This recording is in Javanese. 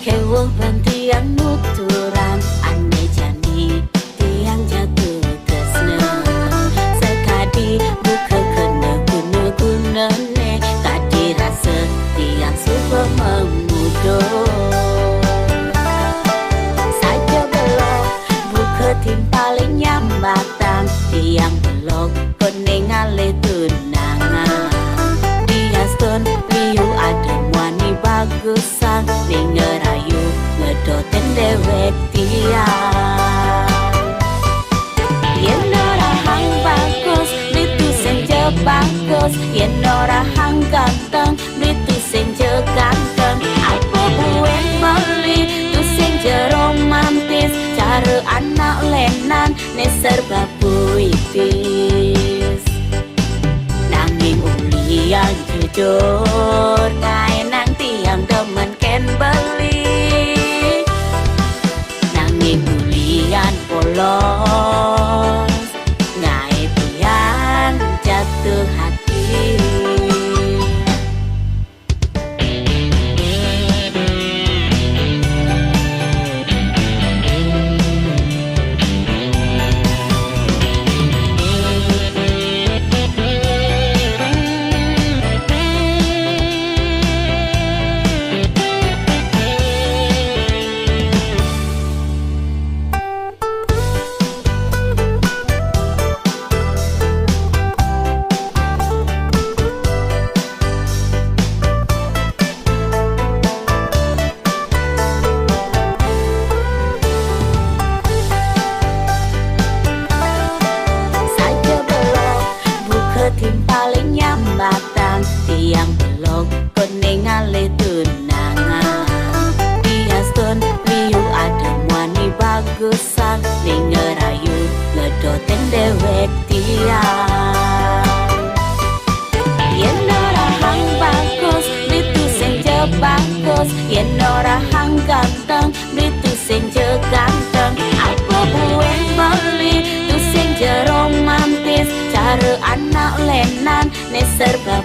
Kewo bantian nuturan ane jani tiang jatuh tresna sekadi buka kena guna ne kadi rasa tiang suka memudo saja belok buka tim paling nyambatan tiang belok pening ale tunangan dia stone liu ada wani bagusan ngerayu ngedoten dewek tiang yen ora hang bagus itu senja bagus yen ora hang ganteng itu senja ganteng apa buen beli itu senja romantis cara anak lenan ne serba puitis nanging ulian jujur ngai nang tiang demen ken beli nanging ulian polos ngai tiang jatuh hati. Tim paling nyambatan tiang belok pening ale tunangan dia stone liu ada wani bagusan ning ngerayu ngedoten dewek tiang yen ora hang bagus itu senja bagus yen ora hang ganteng itu senja ganteng apa buen beli itu senja romantis cara anak lenan ne serba